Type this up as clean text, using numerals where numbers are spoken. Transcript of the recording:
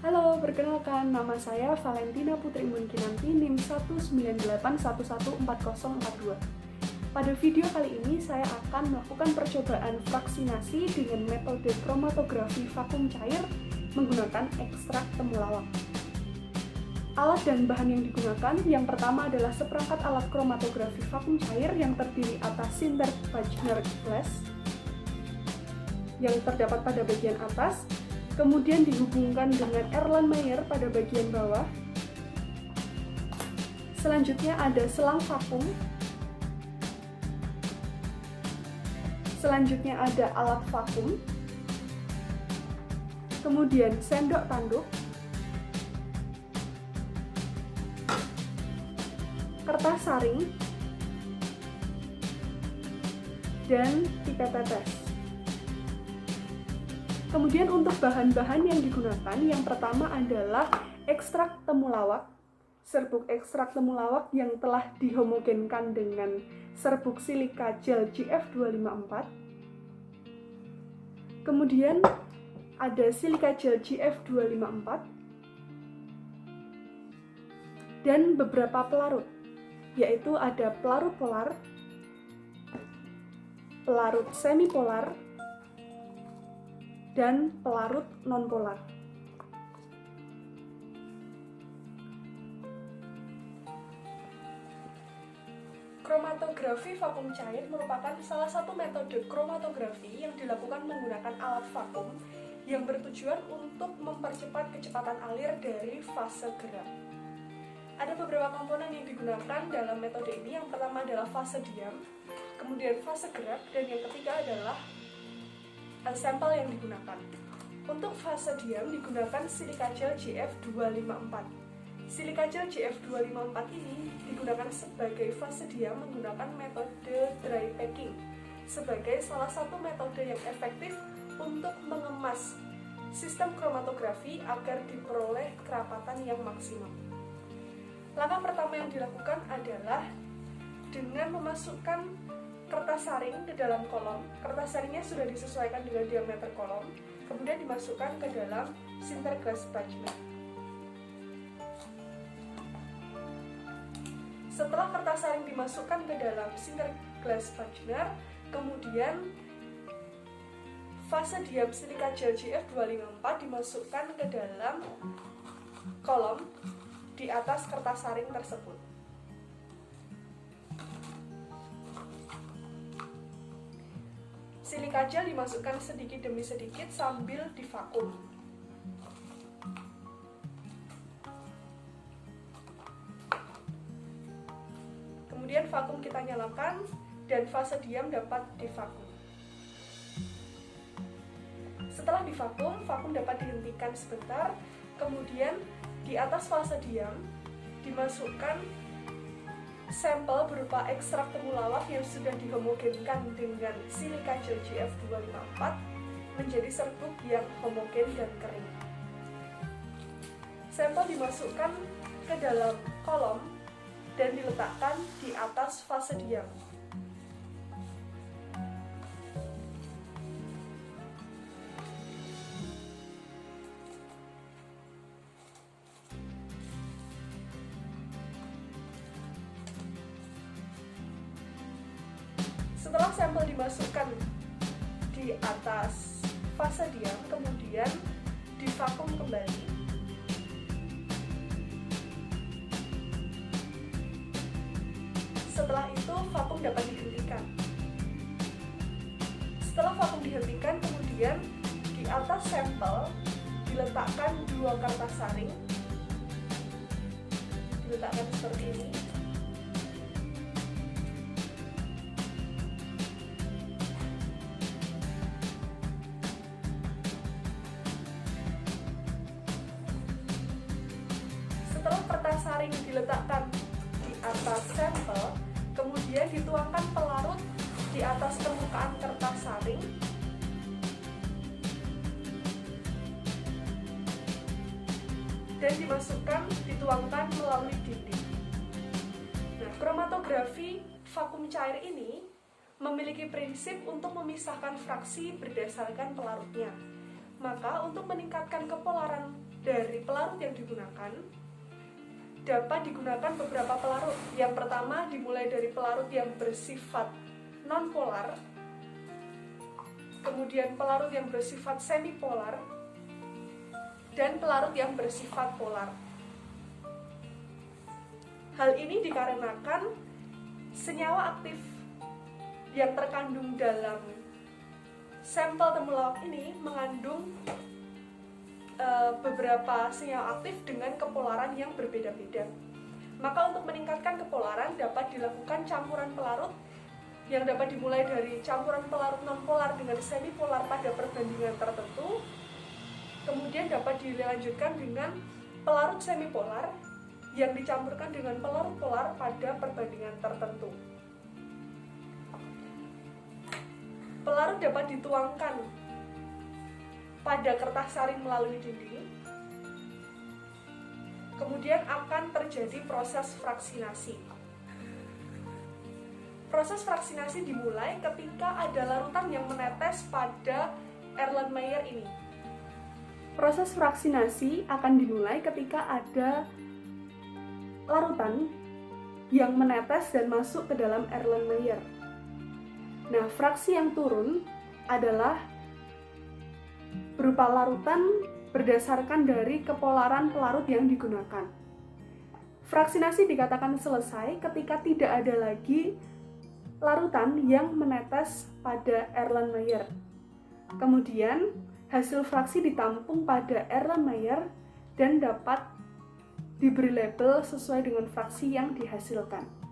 Halo, perkenalkan nama saya Valentina Putri Munkinanti, NIM 198114042. Pada video kali ini saya akan melakukan percobaan fraksinasi dengan metode kromatografi vakum cair menggunakan ekstrak temulawak. Alat dan bahan yang digunakan, yang pertama adalah seperangkat alat kromatografi vakum cair yang terdiri atas sinter Wagner glass yang terdapat pada bagian atas, kemudian dihubungkan dengan Erlenmeyer pada bagian bawah. Selanjutnya ada selang vakum. Selanjutnya ada alat vakum. Kemudian sendok tanduk, kertas saring, dan pipet tetes. Kemudian untuk bahan-bahan yang digunakan, yang pertama adalah ekstrak temulawak, serbuk ekstrak temulawak yang telah dihomogenkan dengan serbuk silika gel GF254. Kemudian ada silika gel GF254 dan beberapa pelarut, yaitu ada pelarut polar, pelarut semipolar, dan pelarut nonpolar. Kromatografi vakum cair merupakan salah satu metode kromatografi yang dilakukan menggunakan alat vakum yang bertujuan untuk mempercepat kecepatan alir dari fase gerak. Ada beberapa komponen yang digunakan dalam metode ini. Yang pertama adalah fase diam, kemudian fase gerak, dan yang ketiga adalah sampel yang digunakan. Untuk fase diam digunakan silika gel GF254. Silika gel GF254 ini digunakan sebagai fase diam menggunakan metode dry packing sebagai salah satu metode yang efektif untuk mengemas sistem kromatografi agar diperoleh kerapatan yang maksimal. Langkah pertama yang dilakukan adalah dengan memasukkan kertas saring ke dalam kolom. Kertas saringnya sudah disesuaikan dengan diameter kolom, kemudian dimasukkan ke dalam sinter glass Wagner. Setelah kertas saring dimasukkan ke dalam sinter glass Wagner, kemudian fase diam silika gel GF254 dimasukkan ke dalam kolom di atas kertas saring tersebut. Silika gel dimasukkan sedikit demi sedikit sambil divakum. Kemudian vakum kita nyalakan dan fase diam dapat divakum. Setelah divakum, vakum dapat dihentikan sebentar. Kemudian di atas fase diam dimasukkan sampel berupa ekstrak temulawak yang sudah dihomogenkan dengan silika gel GF254 menjadi serbuk yang homogen dan kering. Sampel dimasukkan ke dalam kolom dan diletakkan di atas fase diam. Setelah sampel dimasukkan di atas fase diam, kemudian divakum kembali. Setelah itu vakum dapat dihentikan. Setelah vakum dihentikan, kemudian di atas sampel diletakkan dua kertas saring. Diletakkan seperti ini. Setelah kertas saring diletakkan di atas sampel, kemudian dituangkan pelarut di atas permukaan kertas saring. Dan dituangkan melalui dinding. Nah, kromatografi vakum cair ini memiliki prinsip untuk memisahkan fraksi berdasarkan pelarutnya. Maka untuk meningkatkan kepolaran dari pelarut yang digunakan, dapat digunakan beberapa pelarut. Yang pertama dimulai dari pelarut yang bersifat nonpolar, kemudian pelarut yang bersifat semipolar, dan pelarut yang bersifat polar. Hal ini dikarenakan senyawa aktif yang terkandung dalam sampel temulawak ini mengandung beberapa senyawa aktif dengan kepolaran yang berbeda-beda. Maka untuk meningkatkan kepolaran dapat dilakukan campuran pelarut yang dapat dimulai dari campuran pelarut nonpolar dengan semipolar pada perbandingan tertentu, kemudian dapat dilanjutkan dengan pelarut semipolar yang dicampurkan dengan pelarut polar pada perbandingan tertentu. Pelarut dapat dituangkan pada kertas saring melalui dinding, kemudian akan terjadi proses fraksinasi. Proses fraksinasi dimulai ketika ada larutan yang menetes pada Erlenmeyer ini. Proses fraksinasi akan dimulai ketika ada larutan yang menetes dan masuk ke dalam Erlenmeyer. Nah, fraksi yang turun adalah berupa larutan berdasarkan dari kepolaran pelarut yang digunakan. Fraksinasi dikatakan selesai ketika tidak ada lagi larutan yang menetes pada Erlenmeyer. Kemudian, hasil fraksi ditampung pada Erlenmeyer dan dapat diberi label sesuai dengan fraksi yang dihasilkan.